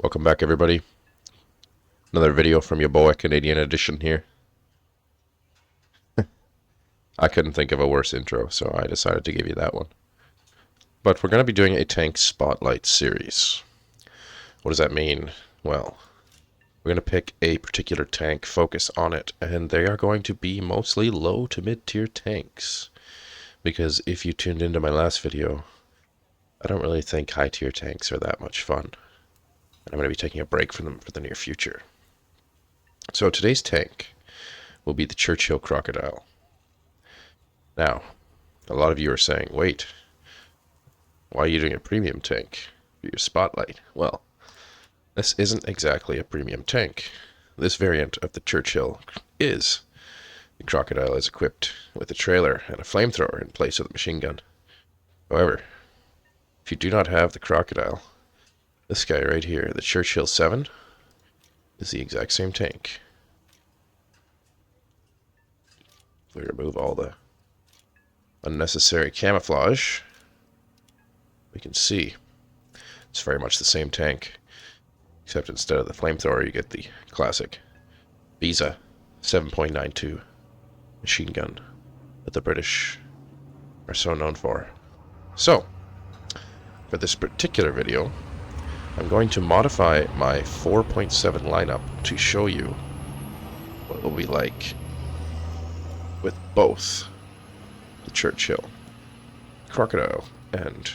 Welcome back, everybody. Another video from your boy, Canadian Edition here. I couldn't think of a worse intro, so I decided to give you that one. But we're going to be doing a tank spotlight series. What does that mean? Well, we're going to pick a particular tank, focus on it, and they are going to be mostly low to mid-tier tanks. Because if you tuned into my last video, I don't really think high-tier tanks are that much fun. And I'm going to be taking a break from them for the near future. So today's tank will be the Churchill Crocodile. Now, a lot of you are saying, wait, why are you doing a premium tank for your spotlight? Well, this isn't exactly a premium tank. This variant of the Churchill is. The Crocodile is equipped with a trailer and a flamethrower in place of the machine gun. However, if you do not have the Crocodile, this guy right here, the Churchill VII, is the exact same tank. We remove all the unnecessary camouflage. We can see it's very much the same tank, except instead of the flamethrower, you get the classic BR 7.92 machine gun that the British are so known for. So, for this particular video, I'm going to modify my 4.7 lineup to show you what it will be like with both the Churchill Crocodile and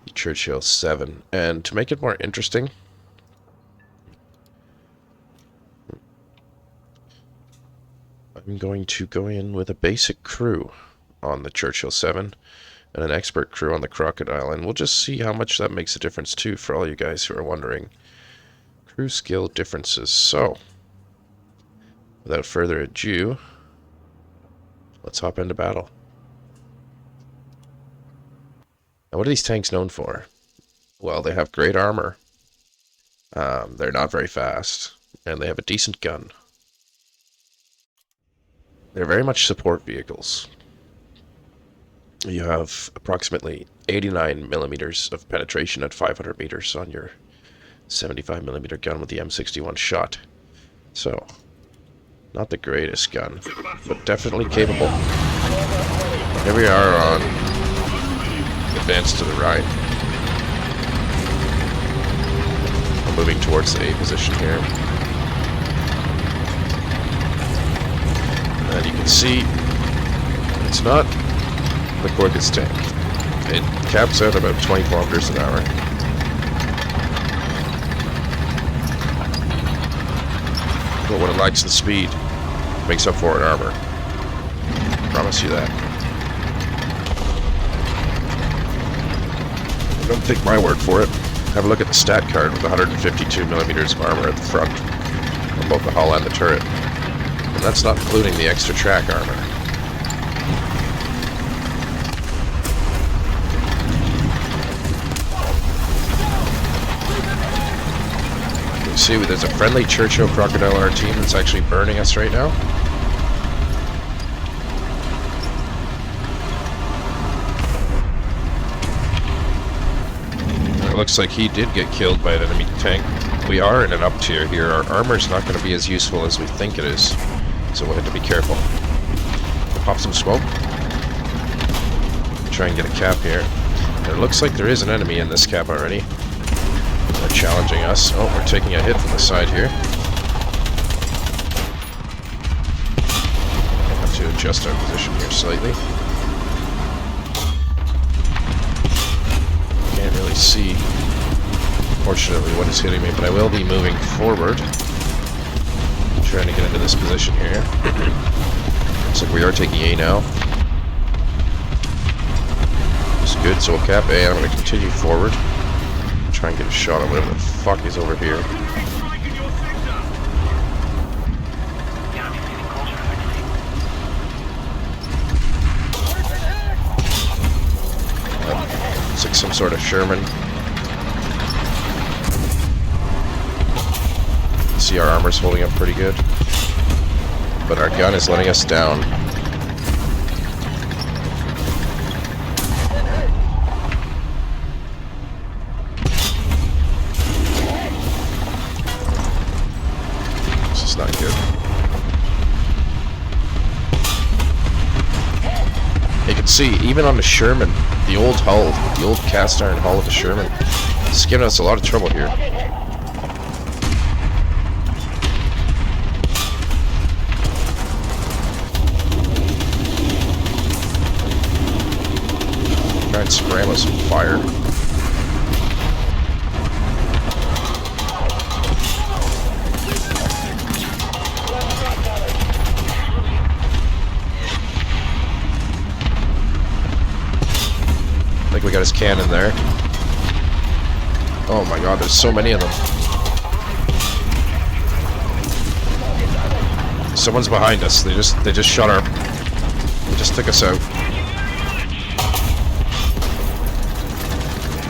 the Churchill VII. And to make it more interesting, I'm going to go in with a basic crew on the Churchill VII and an expert crew on the Crocodile, and we'll just see how much that makes a difference too for all you guys who are wondering. Crew skill differences. So, without further ado, let's hop into battle. Now, what are these tanks known for? Well, they have great armor. They're not very fast, and they have a decent gun. They're very much support vehicles. You have approximately 89 millimeters of penetration at 500 meters on your 75 millimeter gun with the M61 shot. So, not the greatest gun, but definitely capable. Here we are on advance to the right. I'm moving towards the A position here. And you can see it's not the quickest tank. It caps out about 20 kilometers an hour. But when it likes the speed, it makes up for it in armor. I promise you that. Don't take my word for it. Have a look at the stat card with 152 millimeters of armor at the front on both the hull and the turret. And that's not including the extra track armor. See, there's a friendly Churchill Crocodile on our team that's actually burning us right now. It looks like he did get killed by an enemy tank. We are in an up tier here. Our armor's not going to be as useful as we think it is, so we'll have to be careful. Pop some smoke. Try and get a cap here. And it looks like there is an enemy in this cap already. They're challenging us. Oh, we're taking a hit from the side here. I'll have to adjust our position here slightly. Can't really see, fortunately, what is hitting me, but I will be moving forward. Trying to get into this position here. Looks like we are taking A now. It's good, so we'll cap A. I'm going to continue forward. Try and get a shot on whatever the fuck is over here. Looks like some sort of Sherman. See, our armor's holding up pretty good, but our gun is letting us down. not good. You can see, even on the Sherman, the old hull, the old cast iron hull of the Sherman, it's giving us a lot of trouble here. Try and scramble some fire. I think we got his cannon there. Oh my god, there's so many of them. Someone's behind us. They just shot our... They just took us out.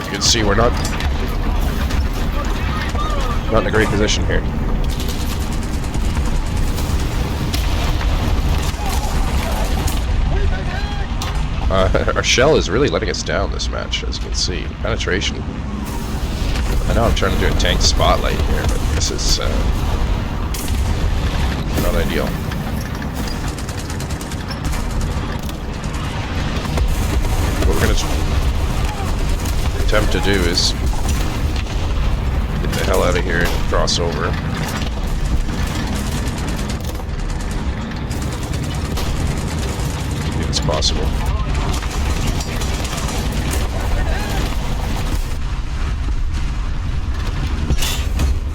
You can see we're not in a great position here. Our shell is really letting us down this match, as you can see. Penetration. I know I'm trying to do a tank spotlight here, but this is not ideal. What we're going to attempt to do is get the hell out of here and cross over. If it's possible.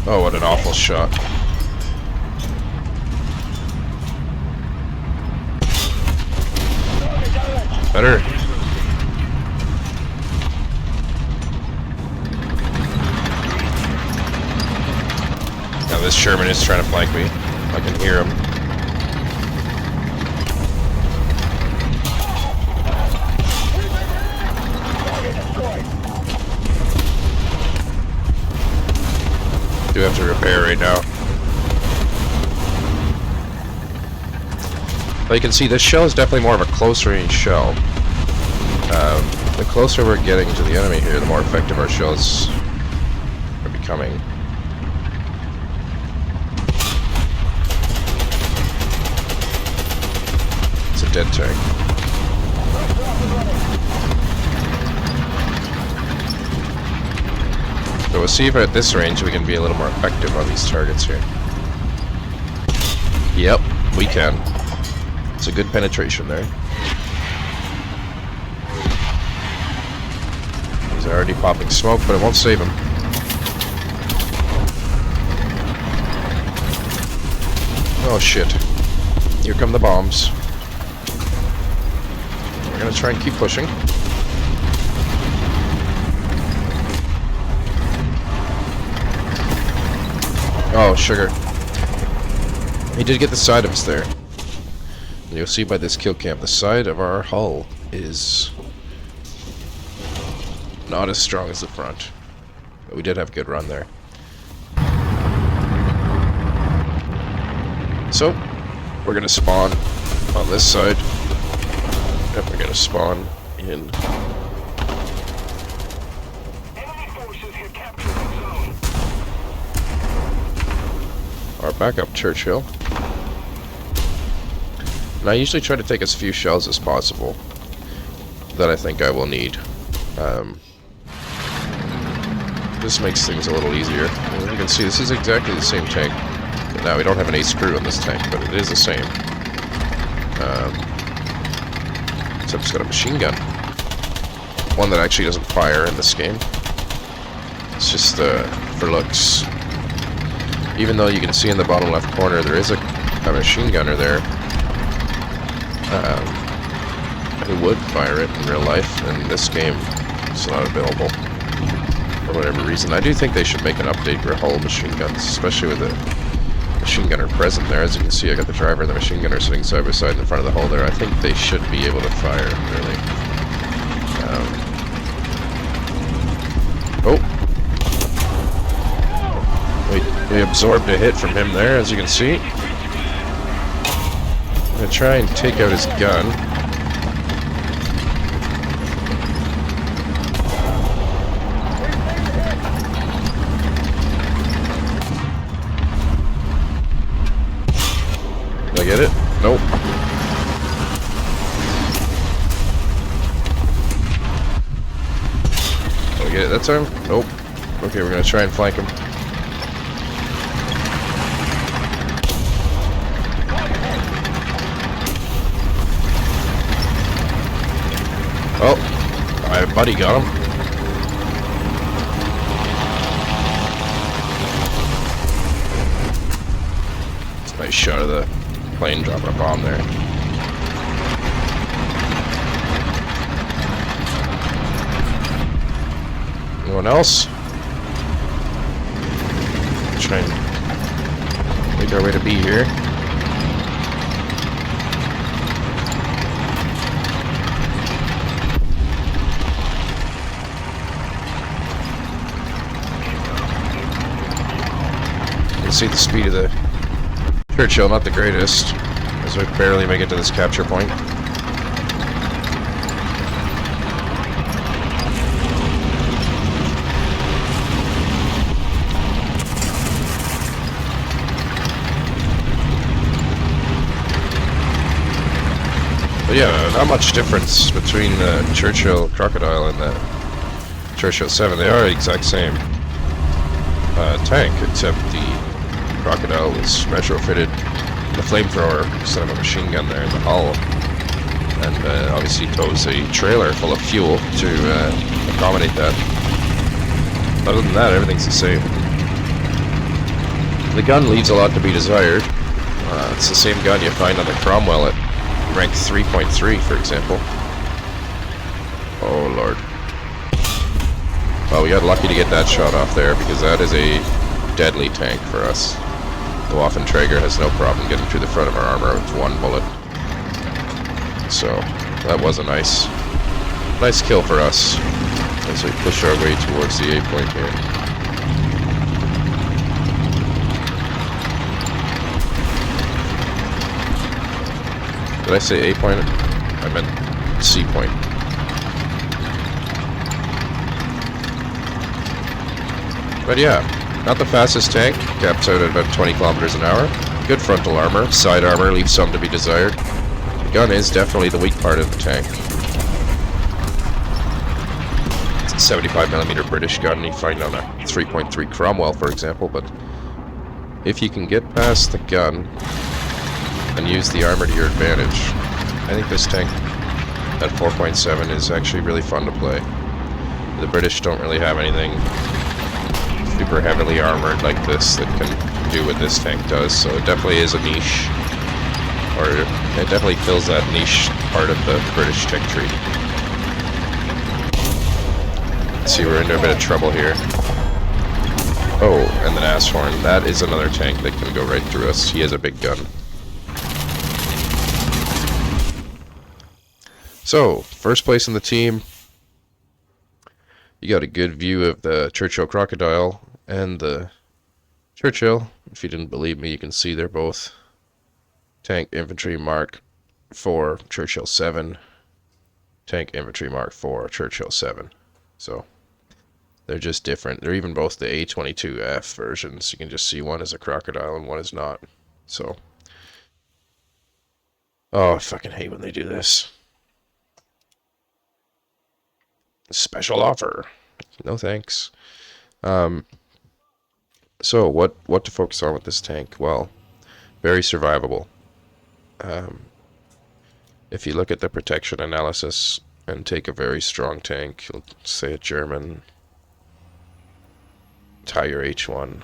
Oh, what an awful shot. Better. Now this Sherman is trying to flank me. I can hear him. Do have to repair right now. But you can see this shell is definitely more of a close range shell. The closer we're getting to the enemy here, the more effective our shells are becoming. It's a dead tank. So we'll see if at this range we can be a little more effective on these targets here. Yep, we can. It's a good penetration there. He's already popping smoke, but it won't save him. Oh shit. Here come the bombs. We're gonna try and keep pushing. Oh, sugar. He did get the side of us there. And you'll see by this kill cam, the side of our hull is not as strong as the front. But we did have a good run there. So, we're going to spawn on this side. And we're going to spawn in... our backup Churchill. And I usually try to take as few shells as possible that I think I will need. This makes things a little easier. As you can see, this is exactly the same tank. But now we don't have an ace crew on this tank, but it is the same. Except it's got a machine gun. One that actually doesn't fire in this game. It's just for looks. Even though you can see in the bottom left corner there is a machine gunner there who would fire it in real life. In this game, it's not available for whatever reason. I do think they should make an update for hull machine guns, especially with the machine gunner present there. As you can see, I got the driver and the machine gunner sitting side by side in the front of the hull there. I think they should be able to fire, really. Oh! We absorbed a hit from him there, as you can see. I'm going to try and take out his gun. get it that time? Nope. Okay, we're gonna try and flank him. Oh, my buddy got him. It's a nice shot of the plane dropping a bomb there. Anyone else? Try and make our way to B here. You can see the speed of the Churchill, not the greatest, as we barely make it to this capture point. But yeah, not much difference between the Churchill Crocodile and the Churchill VII. They are the exact same tank, except the Crocodile was retrofitted the flamethrower instead of a machine gun there in the hull, and obviously tows a trailer full of fuel to accommodate that. Other than that, everything's the same. The gun leaves a lot to be desired. It's the same gun you find on the Cromwell at rank 3.3, for example. Oh lord. Well, we got lucky to get that shot off there, because that is a deadly tank for us. The Waffenträger has no problem getting through the front of our armor with one bullet. So, that was a nice kill for us as we push our way towards the A point here. Did I say A point? I meant C point. But yeah, not the fastest tank, caps out at about 20 kilometers an hour. Good frontal armor, side armor leaves some to be desired. The gun is definitely the weak part of the tank. It's a 75mm British gun you find on a 3.3 Cromwell, for example, but if you can get past the gun and use the armor to your advantage, I think this tank at 4.7 is actually really fun to play. The British don't really have anything super heavily armored like this that can do what this tank does, so it definitely is a niche, or it definitely fills that niche part of the British tech tree. Let's see, we're into a bit of trouble here. Oh, and the Nashorn, that is another tank that can go right through us. He has a big gun. So, first place in the team. You got a good view of the Churchill Crocodile and the Churchill. If you didn't believe me, you can see they're both Tank Infantry Mark IV Churchill VII. Tank Infantry Mark IV Churchill VII. So, they're just different. They're even both the A22F versions. You can just see one is a Crocodile and one is not. So, oh, I fucking hate when they do this. Special offer. No thanks. So what to focus on with this tank? Well, very survivable. If you look at the protection analysis and take a very strong tank, let's say a German Tiger H1,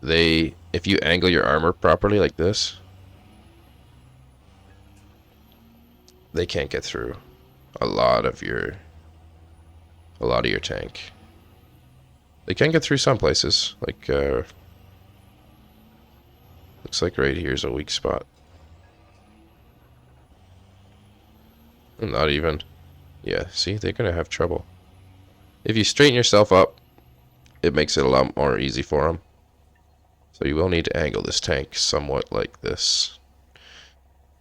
if you angle your armor properly like this, they can't get through a lot of your tank. They can get through some places, like looks like right here's a weak spot. Not even. Yeah, see, they're gonna have trouble. If you straighten yourself up, it makes it a lot more easy for them. So you will need to angle this tank somewhat like this,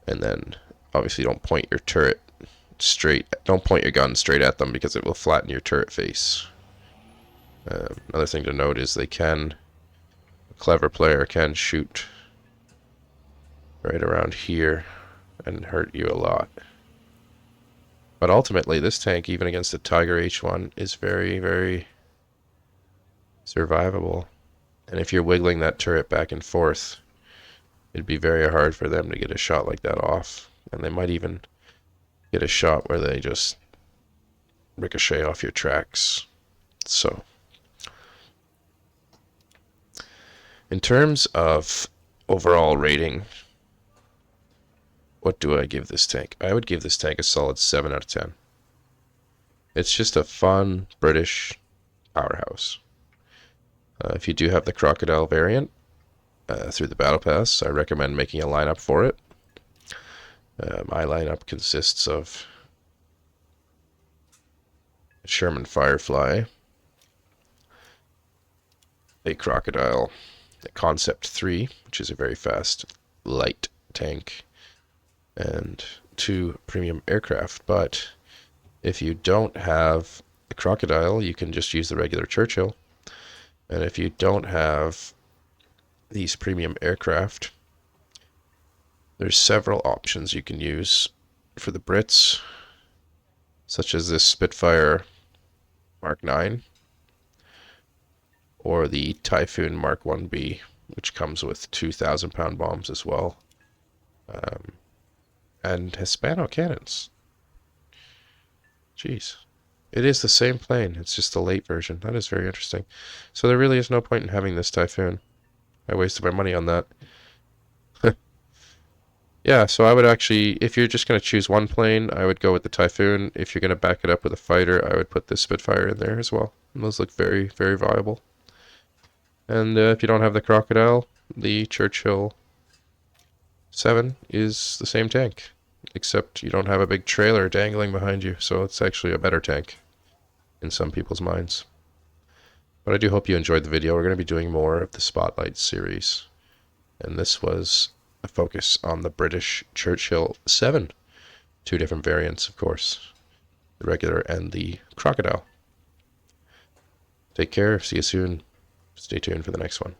and then obviously don't point your turret straight. Don't point your gun straight at them because it will flatten your turret face. Another thing to note is a clever player can shoot right around here and hurt you a lot. But ultimately, this tank, even against the Tiger H1, is very, very survivable. And if you're wiggling that turret back and forth, it'd be very hard for them to get a shot like that off. And they might even get a shot where they just ricochet off your tracks. So, in terms of overall rating, what do I give this tank? I would give this tank a solid 7 out of 10. It's just a fun British powerhouse. If you do have the Crocodile variant through the Battle Pass, I recommend making a lineup for it. My lineup consists of Sherman Firefly, a Crocodile, a Concept 3, which is a very fast, light tank, and 2 premium aircraft. But if you don't have the Crocodile, you can just use the regular Churchill. And if you don't have these premium aircraft, there's several options you can use for the Brits, such as this Spitfire Mark 9 or the Typhoon Mark 1B, which comes with 2,000-pound bombs as well, and Hispano cannons. Jeez. It is the same plane, it's just the late version. That is very interesting. So there really is no point in having this Typhoon. I wasted my money on that. Yeah, so I would actually, if you're just going to choose one plane, I would go with the Typhoon. If you're going to back it up with a fighter, I would put the Spitfire in there as well. And those look very, very viable. And if you don't have the Crocodile, the Churchill VII is the same tank, except you don't have a big trailer dangling behind you, so it's actually a better tank in some people's minds. But I do hope you enjoyed the video. We're going to be doing more of the Spotlight series, and this was a focus on the British Churchill VII. 2 different variants, of course, the regular and the Crocodile. Take care, see you soon. Stay tuned for the next one.